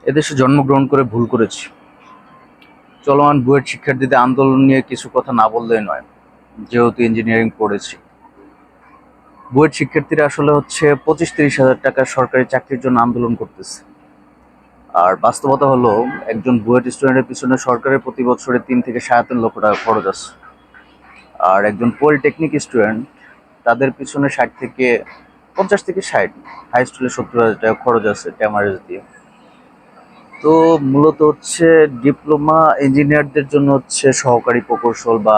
এদেশে জন্মগ্রহণ করে ভুল করেছি। চলমান বুয়েট শিক্ষার্থীদের আন্দোলন নিয়ে কিছু কথা না বললেই নয়, যেহেতু ইঞ্জিনিয়ারিং পড়েছি। বুয়েট শিক্ষার্থীরা আসলে 25-30 হাজার টাকা সরকারি চাকরির জন্য আন্দোলন করতেছে। আর বাস্তবতা হলো, একজন বুয়েট স্টুডেন্টের পিছনে সরকারের প্রতি বছরে 3 থেকে 3.5 লক্ষ টাকা খরচ আছে। আর একজন পলিটেকনিক স্টুডেন্ট, তাদের পিছনে 50 থেকে 60, হাইস্ট হলে 70 হাজার টাকা খরচ আছে ট্যামারেজ দিয়ে। তো মূলত ডিপ্লোমা ইঞ্জিনিয়ারদের জন্য সহকারী প্রকৌশল বা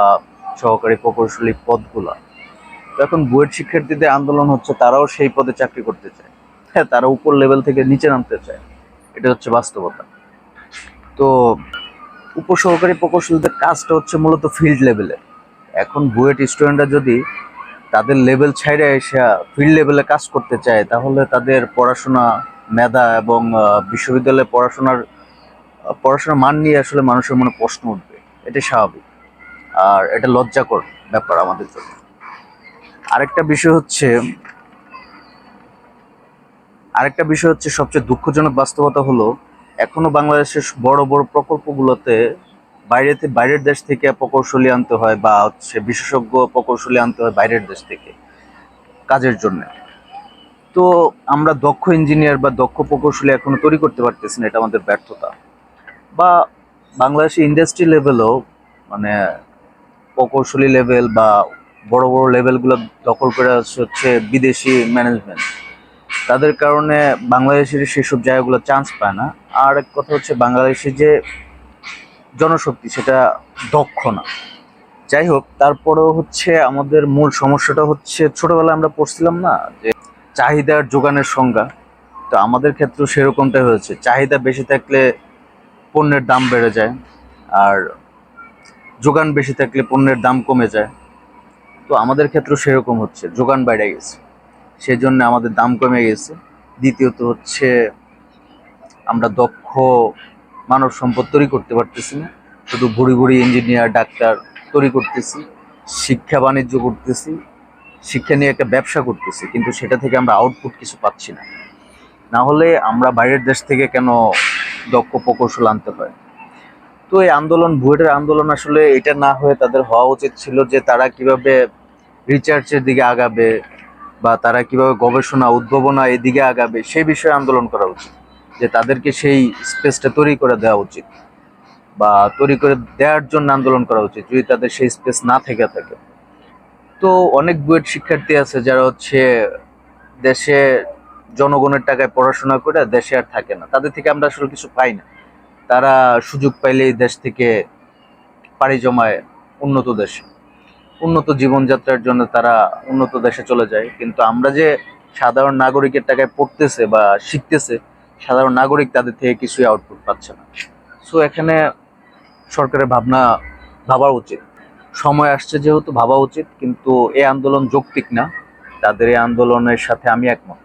সহকারী প্রকৌশলী পদগুলা। তো এখন বুয়েট শিক্ষার্থীদের আন্দোলন তারাও সেই পদে চাকরি করতে চায়। হ্যাঁ, তারা উপর লেভেল থেকে নিচে নামতে চায়। এটা বাস্তবতা। তো উপসহকারী প্রকৌশলীদের কাজটা মূলত ফিল্ড লেভেলে। এখন বুয়েট স্টুডেন্টরা যদি তাদের লেভেল ছাইড়া এসে ফিল্ড লেভেলে কাজ করতে চায়, তাহলে তাদের পড়াশোনা, মেধা এবং বিশ্ববিদ্যালয়ে পড়াশোনার মান নিয়ে আসলে মানুষের মনে প্রশ্ন উঠবে। এটা স্বাভাবিক। আর এটা লজ্জাকর ব্যাপার আমাদের জন্য। আরেকটা বিষয় হচ্ছে আরেকটা বিষয় সবচেয়ে দুঃখজনক বাস্তবতা হলো, এখনো বাংলাদেশের বড় বড় প্রকল্পগুলোতে বাইরের দেশ থেকে প্রকৌশলী আনতে হয়, বা বিশেষজ্ঞ প্রকৌশলী আনতে হয় বাইরের দেশ থেকে কাজের জন্য। তো আমরা দক্ষ ইঞ্জিনিয়ার বা দক্ষ প্রকৌশলী এখনো তৈরি করতে পারতেছি না। এটা আমাদের ব্যর্থতা। বা বাংলাদেশে ইন্ডাস্ট্রি লেভেলও, মানে প্রকৌশলী লেভেল বা বড় বড় লেভেলগুলো দখল করে বিদেশি ম্যানেজমেন্ট। তাদের কারণে বাংলাদেশের সেসব জায়গাগুলো চান্স পায় না। আর এক কথা বাংলাদেশের যে জনশক্তি, সেটা দক্ষ না। যাই হোক, তারপরেও আমাদের মূল সমস্যাটা ছোটবেলায় আমরা পড়ছিলাম না যে চাহিদার যোগানের সংজ্ঞা। তো আমাদের ক্ষেত্রেও সেরকমটাই হয়েছে। চাহিদা বেশি থাকলে পণ্যের দাম বেড়ে যায়, আর যোগান বেশি থাকলে পণ্যের দাম কমে যায়। তো আমাদের ক্ষেত্রেও সেরকম যোগান বেড়ে গেছে, সেই জন্য আমাদের দাম কমে গেছে। দ্বিতীয়ত আমরা দক্ষ মানব সম্পদ তৈরি করতে পারতেছি না। শুধু ভুড়ি ভুড়ি ইঞ্জিনিয়ার, ডাক্তার তৈরি করতেছি, শিক্ষা বাণিজ্য করতেছি, শিক্ষা নিয়ে একটা ব্যবসা করতেছি, কিন্তু সেটা থেকে আমরা আউটপুট কিছু পাচ্ছি না। না হলে আমরা বাইরের দেশ থেকে কেন দক্ষ প্রকৌশল আনতে হয়? তো এই আন্দোলন, বুয়েটের আন্দোলন, আসলে এটা না হয়ে তাদের হওয়া উচিত ছিল যে তারা কিভাবে রিসার্চের দিকে আগাবে, বা তারা কিভাবে গবেষণা উদ্ভাবনা এদিকে আগাবে, সেই বিষয়ে আন্দোলন করা উচিত। যে তাদেরকে সেই স্পেসটা তৈরি করে দেওয়া উচিত, বা তৈরি করে দেওয়ার জন্য আন্দোলন করা উচিত, যদি তাদের সেই স্পেস না থেকে থাকে। তো অনেক বুয়েট শিক্ষার্থী আছে যারা দেশে জনগণের টাকায় পড়াশোনা করে দেশে আর থাকে না। তাদের থেকে আমরা আসলে কিছু পাই না। তারা সুযোগ পাইলেই দেশ থেকে পাড়ি জমায় উন্নত দেশে, উন্নত জীবনযাত্রার জন্য তারা উন্নত দেশে চলে যায়। কিন্তু আমরা যে সাধারণ নাগরিকের টাকায় পড়তেছে বা শিখতেছে, সাধারণ নাগরিক তাদের থেকে কিছুই আউটপুট পাচ্ছে না। সো এখানে সরকারের ভাবা উচিত। সময় আসছে যেহেতু ভাবা উচিত। কিন্তু এই আন্দোলন যৌক্তিক না। তাদের এই আন্দোলনের সাথে আমি একমত।